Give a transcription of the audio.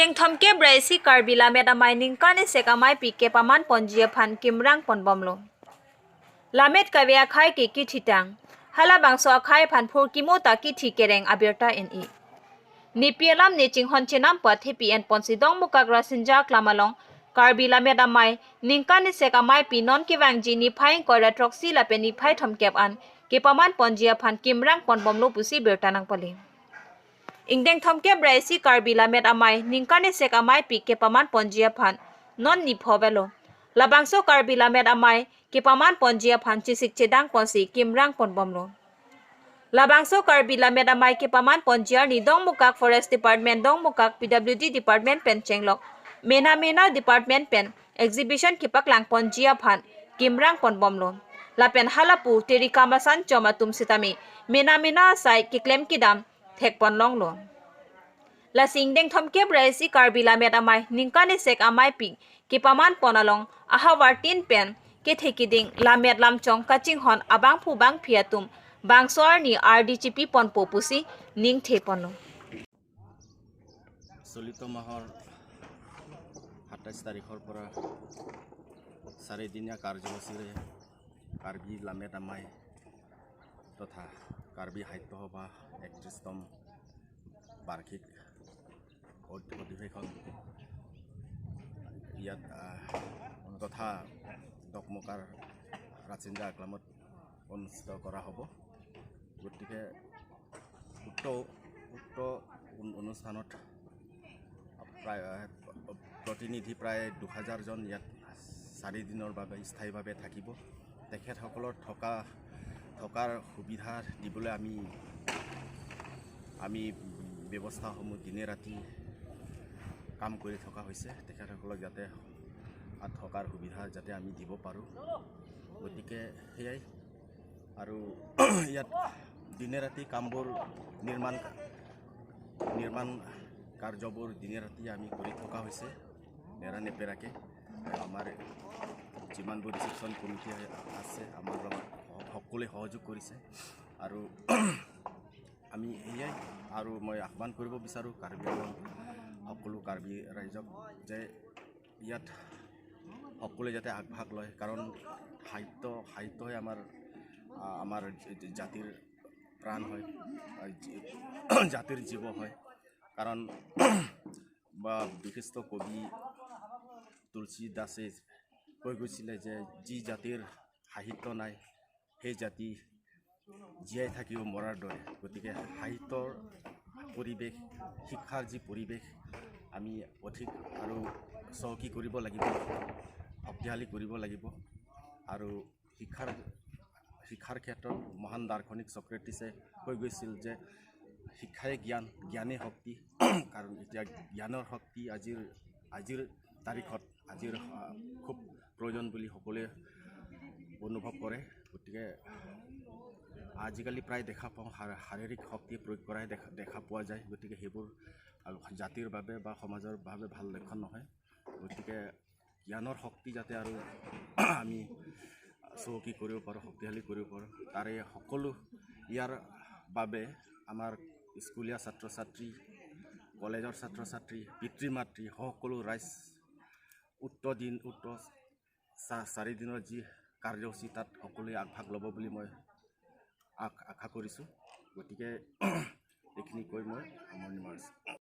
Ingdeng thomke braisi karbila meta mining kane sekamai pike paman ponjia phan kimrang ponbomlo. Lamet kavya khai ki thitang. Hala bangso khai phan phur kimota ki thikereng abirta ni. Nipielam ni chinghon chinam pathi pn ponsidong mukagra sinja klamalong karbila meta mai ningkane sekamai pinon ki wangji ni phai kora troxi la peni phai thomkep an ki paman ponjia phan kimrang ponbomlo pusi bertanang pali. Ingdeng thomke braisi karbila met amai ningkane sek amai pike paman ponjia phan non ni phovelo labangso karbila met amai ke paman ponjia phan chisik chedang ponsi kimrang ponbomlo labangso karbila met amai ke paman ponjia ni dongmukak forest department dongmukak pwd department pen chenglok mena department pen exhibition kipak lang ponjia phan kimrang ponbomlo lapen halapu terika masan choma tumsitami mena sai kiklem kidam thekpon longlo la singdeng thomke braisi karbila met amai ningkane sek amai pi ki paman ponalong aha wartin pen ke thekiding lamet lamchong kaching hon abang phu bang phiatum bangsor ni rdgp pon popusi ning thepono চলিত মাহৰ 27 তাৰিখৰ পৰা 4 দিনীয়া কাৰ্যসূচীৰে কাৰ্বি লামেট আমাই তথা কাৰ্বি সাহিত্য সভা 31তম বাৰ্ষিক অধিৱেশন ইয়াত তথা দকমকাৰ ৰাচিন্দা আক্লামত অনুষ্ঠিত কৰা হ'ব। গতিকে উক্ত অনুষ্ঠানত প্ৰায় প্ৰতিনিধি প্ৰায় 2000 জন ইয়াত 4 দিনৰ বাবে স্থায়ীভাৱে থাকিব। তেখেতসকলৰ থকাৰ সুবিধা দিবলৈ আমি ব্যৱস্থাসমূহ দিনে ৰাতি কাম কৰি থকা হৈছে। তেখেতসকলক যাতে থকাৰ সুবিধা যাতে আমি দিব পাৰোঁ। গতিকে সেয়াই আৰু ইয়াত দিনে ৰাতি কামবোৰ নিৰ্মাণ কাৰ্যবোৰ দিনে ৰাতি আমি কৰি থকা হৈছে নেৰানেপেৰাকে। আমাৰ যিমানবোৰ ৰিচেপশ্যন কমিটি আছে আমাৰ লগত সকলোৱে সহযোগ কৰিছে আৰু আমি এয়াই আৰু মই আহ্বান কৰিব বিচাৰোঁ কাৰ্বি আংলং সকলো কাৰ্বি ৰাইজক যে ইয়াত সকলোৱে যাতে আগভাগ লয়, কাৰণ সাহিত্যই আমাৰ জাতিৰ প্ৰাণ হয়, জাতিৰ জীৱ হয়। কাৰণ বা বিশিষ্ট কবি তুলসী দাসে কৈ গৈছিলে যে যি জাতিৰ সাহিত্য নাই সেই জাতি জীয়াই থাকিব মৰাৰ দৰে। গতিকে সাহিত্যৰ পৰিৱেশ, শিক্ষাৰ যি পৰিৱেশ আমি অধিক আৰু চহকী কৰিব লাগিব, শক্তিশালী কৰিব লাগিব। আৰু শিক্ষাৰ ক্ষেত্ৰত মহান দাৰ্শনিক ছক্ৰেটিছে কৈ গৈছিল যে শিক্ষাই জ্ঞানেই শক্তি। কাৰণ এতিয়া জ্ঞানৰ শক্তি আজিৰ তাৰিখত খুব প্ৰয়োজন বুলি সকলোৱে অনুভৱ কৰে। গতিকে আজিকালি প্ৰায় দেখা পাওঁ শাৰীৰিক শক্তি প্ৰয়োগ কৰাই দেখা পোৱা যায়। গতিকে সেইবোৰ জাতিৰ বাবে বা সমাজৰ বাবে ভাল লক্ষণ নহয়। গতিকে জ্ঞানৰ শক্তি যাতে আৰু আমি চহকী কৰিব পাৰোঁ, শক্তিশালী কৰিব পাৰোঁ, তাৰে সকলো ইয়াৰ বাবে আমাৰ স্কুলীয়া ছাত্ৰ ছাত্ৰী, কলেজৰ ছাত্ৰ ছাত্ৰী, পিতৃ মাতৃ সকলো ৰাইজ উক্ত 4 দিনৰ যি কাৰ্যসূচী তাত সকলোৱে আগভাগ ল'ব বুলি মই আশা কৰিছোঁ। গতিকে এইখিনি কৈ মই সামৰণি মাৰিছোঁ।